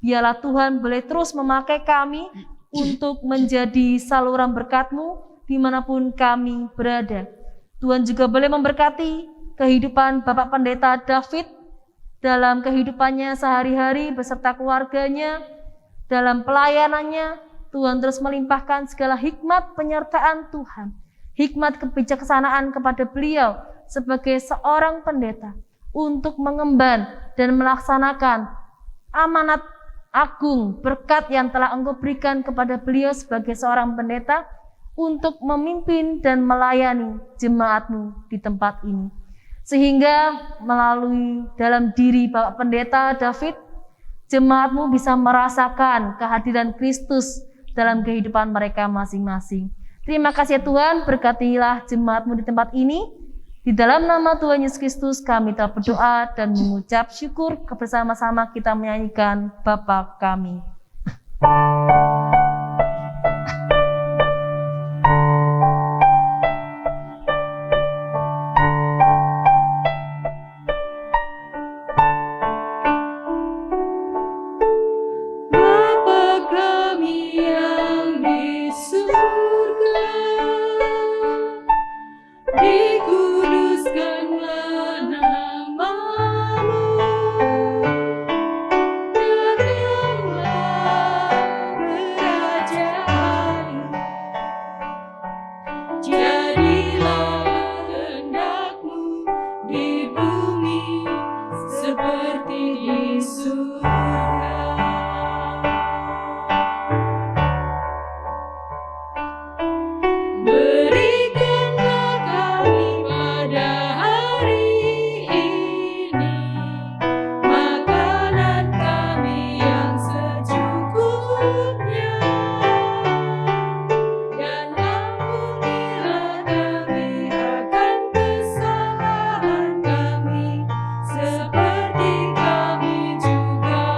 biarlah Tuhan boleh terus memakai kami untuk menjadi saluran berkat-Mu dimanapun kami berada. Tuhan juga boleh memberkati kehidupan Bapak Pendeta David dalam kehidupannya sehari-hari beserta keluarganya, dalam pelayanannya. Tuhan terus melimpahkan segala hikmat penyertaan Tuhan, hikmat kebijaksanaan kepada beliau sebagai seorang pendeta untuk mengemban dan melaksanakan amanat agung berkat yang telah Engkau berikan kepada beliau sebagai seorang pendeta untuk memimpin dan melayani jemaat-Mu di tempat ini. Sehingga melalui dalam diri Bapak Pendeta David, jemaat-Mu bisa merasakan kehadiran Kristus dalam kehidupan mereka masing-masing. Terima kasih ya Tuhan, berkatilah jemaat-Mu di tempat ini. Di dalam nama Tuhan Yesus Kristus kami telah berdoa dan mengucap syukur. Bersama-sama kita menyanyikan Bapa kami. Bapa kami yang di surga, dikuduskanlah nama-Mu, datanglah kerajaan-Mu, jadilah kehendak-Mu di bumi seperti di surga. Berikanlah kami pada hari ini makanan kami yang secukupnya, dan ampunilah kami akan kesalahan kami, seperti kami juga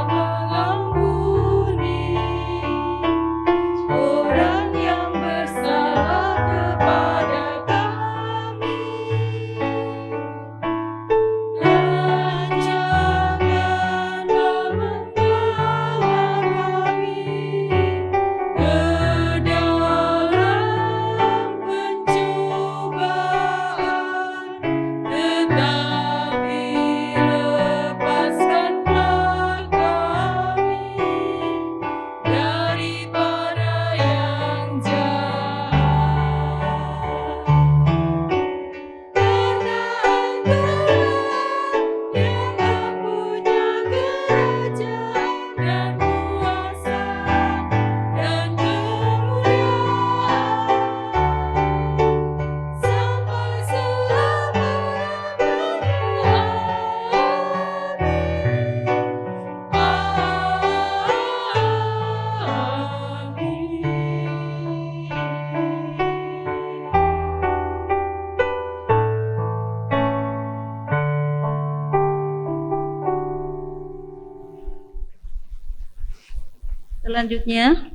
Selanjutnya,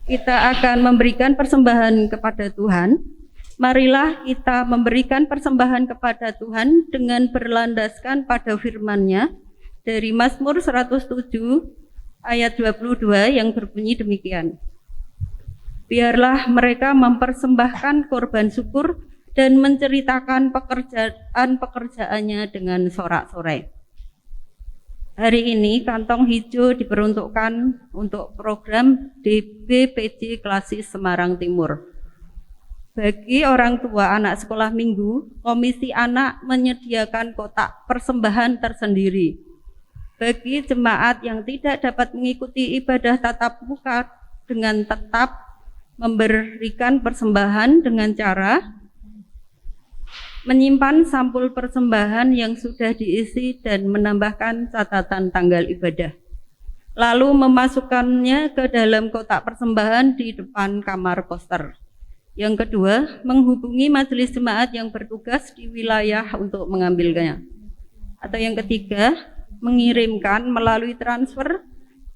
kita akan memberikan persembahan kepada Tuhan. Marilah kita memberikan persembahan kepada Tuhan dengan berlandaskan pada firman-Nya dari Mazmur 107 ayat 22 yang berbunyi demikian. Biarlah mereka mempersembahkan korban syukur dan menceritakan pekerjaan-pekerjaannya dengan sorak-sorai. Hari ini kantong hijau diperuntukkan untuk program DBPJ Klasis Semarang Timur. Bagi orang tua anak sekolah minggu, Komisi Anak menyediakan kotak persembahan tersendiri. Bagi jemaat yang tidak dapat mengikuti ibadah tatap muka dengan tetap memberikan persembahan dengan cara menyimpan sampul persembahan yang sudah diisi dan menambahkan catatan tanggal ibadah. Lalu memasukkannya ke dalam kotak persembahan di depan kamar poster. Yang kedua, menghubungi majelis jemaat yang bertugas di wilayah untuk mengambilnya. Atau yang ketiga, mengirimkan melalui transfer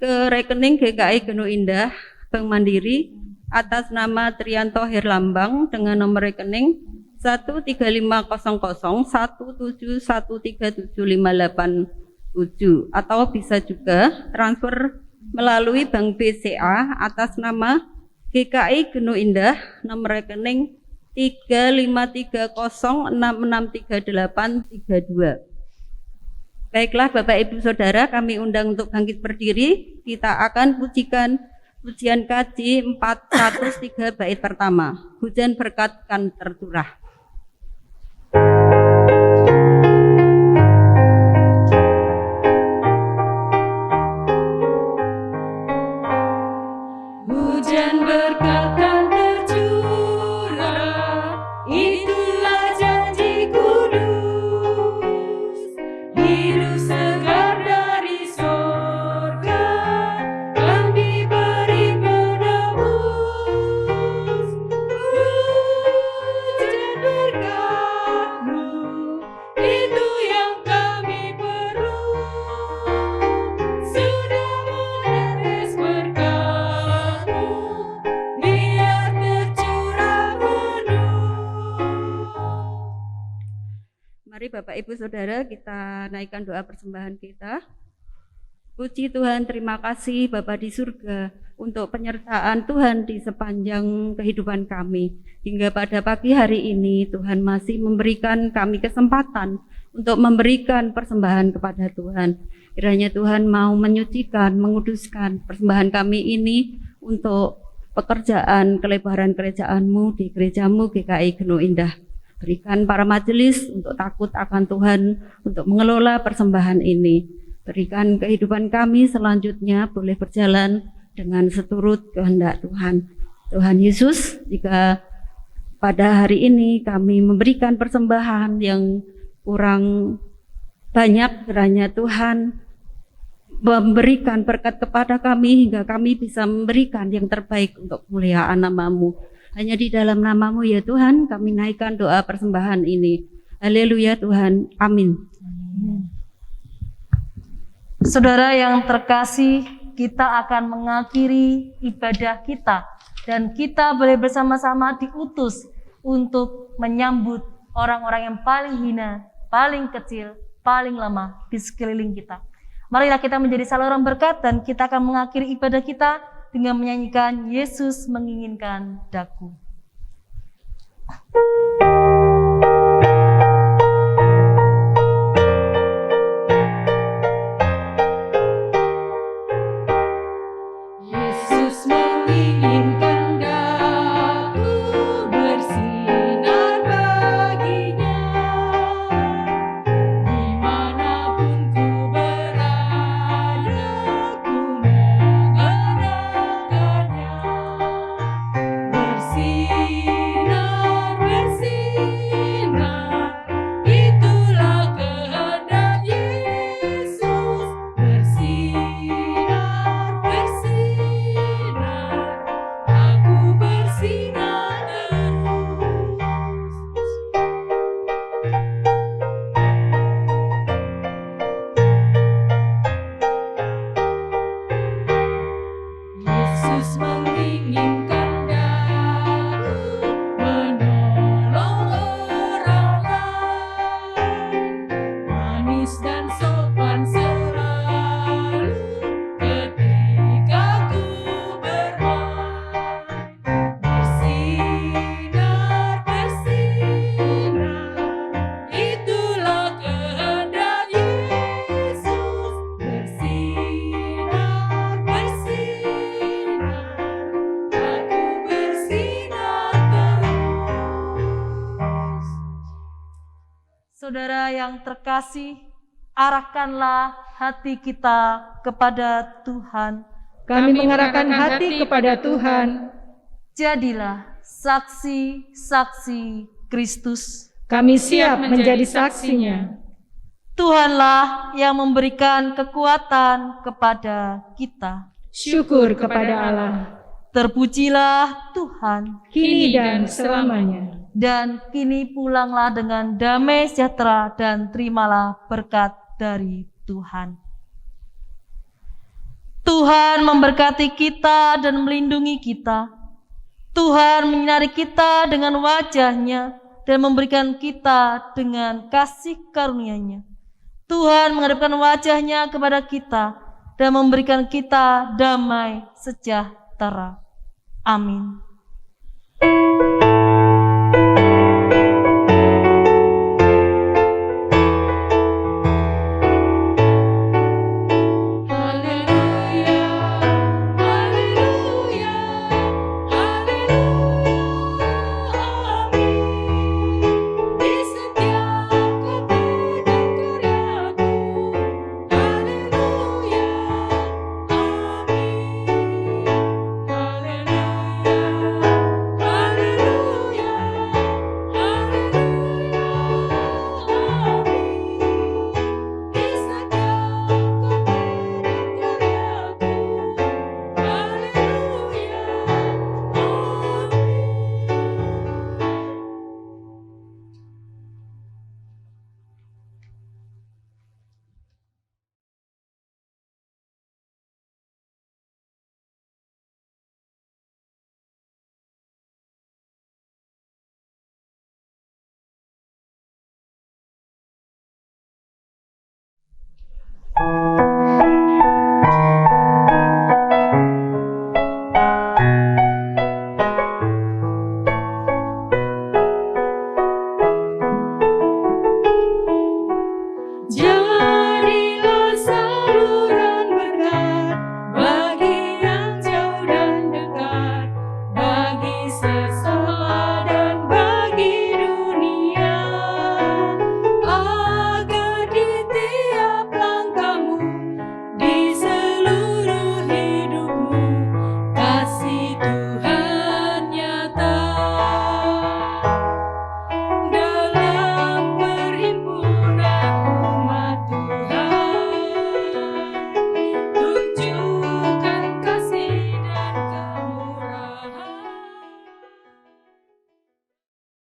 ke rekening GKI Geno Indah Bank Mandiri atas nama Trianto Herlambang dengan nomor rekening 1350017137587 atau bisa juga transfer melalui Bank BCA atas nama GKI Geno Indah nomor rekening 35306638832. Baiklah Bapak Ibu Saudara, kami undang untuk bangkit berdiri. Kita akan pujikan pujian KJ 403 bait pertama. Hujan berkat kan tercurah. Hujan berkat kan tercurah, itulah janji kudus. Hidup segar dari sorga kan diberi penebus. Hujan berkat-Mu, itu yang kami perlu. Sudah menetes berkat-Mu, biar tercurah penuh. Mari Bapak Ibu Saudara kita naikkan doa persembahan kita. Puji Tuhan, terima kasih Bapa di surga untuk penyertaan Tuhan di sepanjang kehidupan kami. Hingga pada pagi hari ini Tuhan masih memberikan kami kesempatan untuk memberikan persembahan kepada Tuhan. Kiranya Tuhan mau menyucikan, menguduskan persembahan kami ini untuk pekerjaan kelebaran kerajaan-Mu di gereja-Mu GKI Geno Indah. Berikan para majelis untuk takut akan Tuhan, untuk mengelola persembahan ini. Berikan kehidupan kami selanjutnya boleh berjalan dengan seturut kehendak Tuhan. Tuhan Yesus, jika pada hari ini kami memberikan persembahan yang kurang banyak, kiranya Tuhan memberikan berkat kepada kami hingga kami bisa memberikan yang terbaik untuk kemuliaan nama-Mu. Hanya di dalam nama-Mu ya Tuhan kami naikkan doa persembahan ini. Haleluya Tuhan, amin. Saudara yang terkasih, kita akan mengakhiri ibadah kita dan kita boleh bersama-sama diutus untuk menyambut orang-orang yang paling hina, paling kecil, paling lemah di sekeliling kita. Marilah kita menjadi saluran berkat dan kita akan mengakhiri ibadah kita dengan menyanyikan Yesus menginginkan daku. Yesus menginginkan daku bersinar baginya. Dimanapun ku berada, ku mengenalkannya. Bersinar, bersinar. Saudara yang terkasih, arahkanlah hati kita kepada Tuhan. Kami mengarahkan hati kepada Tuhan. Jadilah saksi-saksi Kristus. Kami siap menjadi saksinya. Tuhanlah yang memberikan kekuatan kepada kita. Syukur kepada Allah, Terpujilah Tuhan. kini dan selamanya. Dan kini pulanglah dengan damai sejahtera dan terimalah berkat dari Tuhan. Tuhan memberkati kita dan melindungi kita. Tuhan menyinari kita dengan wajah-Nya dan memberikan kita dengan kasih karunia-Nya. Tuhan menghadapkan wajah-Nya kepada kita dan memberikan kita damai sejahtera. Amin.